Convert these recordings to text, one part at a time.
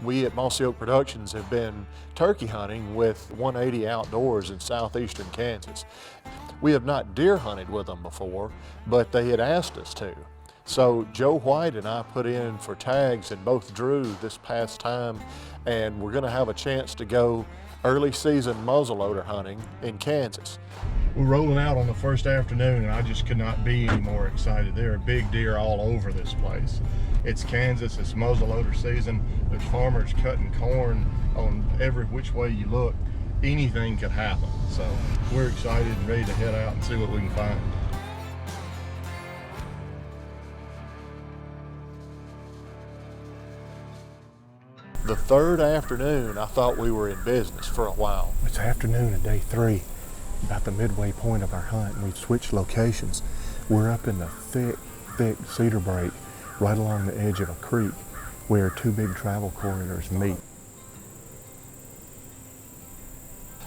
We at Mossy Productions have been turkey hunting with 180 Outdoors in southeastern Kansas. We have not deer hunted with them before, but they had asked us to. So Joe White and I put in for tags and both drew this past time, and we're gonna have a chance to go early season muzzleloader hunting in Kansas. We're rolling out on the first afternoon and I just could not be any more excited. There are big deer all over this place. It's Kansas, it's muzzleloader season. There's farmers cutting corn on every which way you look. Anything could happen. So we're excited and ready to head out and see what we can find. The third afternoon, I thought we were in business for a while. It's afternoon of day 3, about the midway point of our hunt, and we've switched locations. We're up in the thick cedar brake right along the edge of a creek where 2 big travel corridors meet.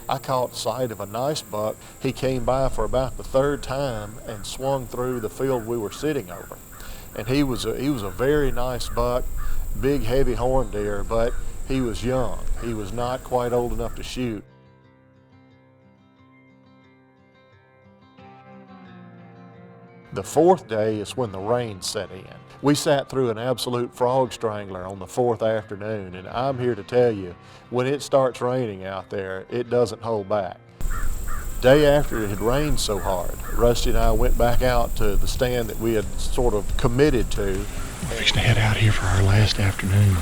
I caught sight of a nice buck. He came by for about the 3rd time and swung through the field we were sitting over. And he was a very nice buck, big heavy horn deer, but he was young. He was not quite old enough to shoot. The 4th day is when the rain set in. We sat through an absolute frog strangler on the 4th afternoon, and I'm here to tell you, when it starts raining out there, it doesn't hold back. Day after it had rained so hard, Rusty and I went back out to the stand that we had sort of committed to. We're fixing to head out here for our last afternoon.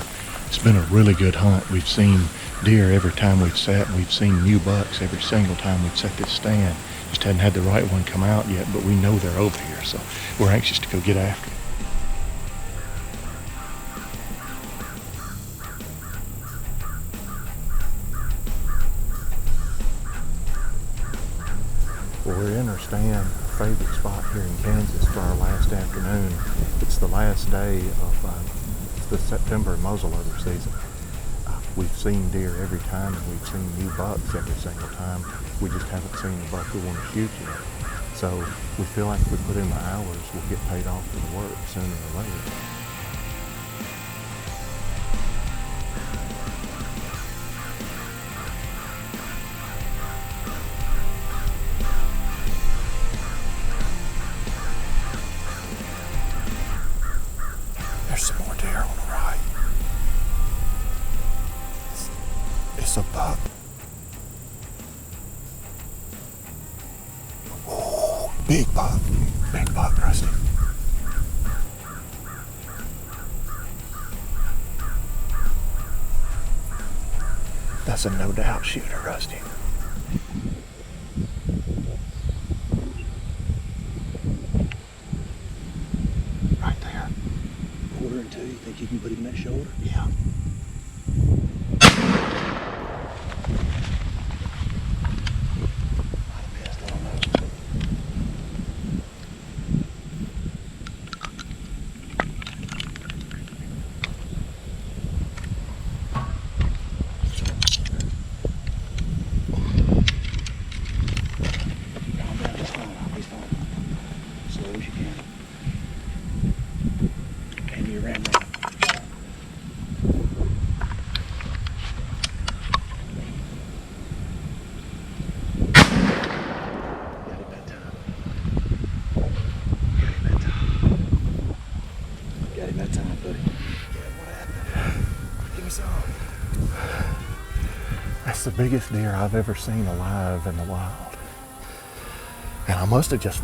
It's been a really good hunt. We've seen deer every time we've sat, and we've seen new bucks every single time we've set this stand. Just hadn't had the right one come out yet, but we know they're over here, so we're anxious to go get after it. Well, we're in our stand, our favorite spot here in Kansas for our last afternoon. It's the last day of the September muzzleloader season. We've seen deer every time, and we've seen new bucks every single time. We just haven't seen the buck we want to shoot yet. So we feel like if we put in the hours, we'll get paid off for the work sooner or later. There's some more deer on the right. It's a buck. Ooh, big buck, Rusty. That's a no doubt shooter, Rusty. Right there. 1/4 and 2, you think you can put him in that shoulder? Yeah. That's the biggest deer I've ever seen alive in the wild. And I must have just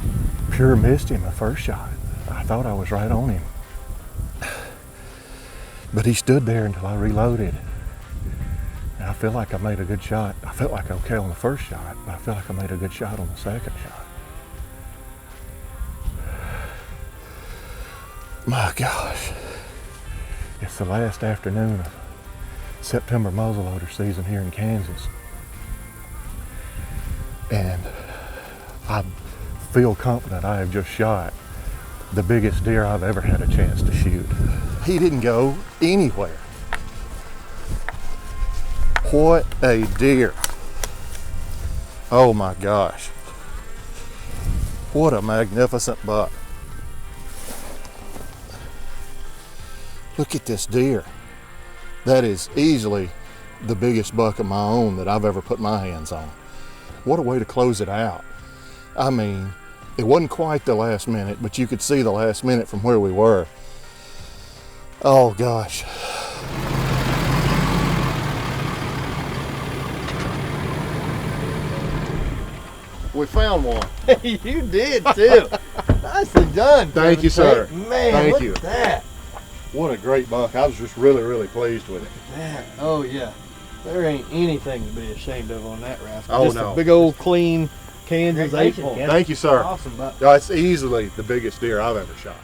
pure missed him the first shot. I thought I was right on him. But he stood there until I reloaded. And I feel like I made a good shot. I felt like okay on the first shot, but I feel like I made a good shot on the second shot. My gosh. It's the last afternoon of September muzzleloader season here in Kansas. And I feel confident I have just shot the biggest deer I've ever had a chance to shoot. He didn't go anywhere. What a deer. Oh my gosh. What a magnificent buck. Look at this deer. That is easily the biggest buck of my own that I've ever put my hands on. What a way to close it out. I mean, it wasn't quite the last minute, but you could see the last minute from where we were. Oh gosh. We found one. You did too. Nicely done. Thank you, sir. Man, Thank look you. at that. What a great buck. I was just really pleased with it. That. Oh yeah. There ain't anything to be ashamed of on that rascal. Oh, Just no. a big old clean Kansas 8-point. Thank you, sir. Awesome buck. It's easily the biggest deer I've ever shot.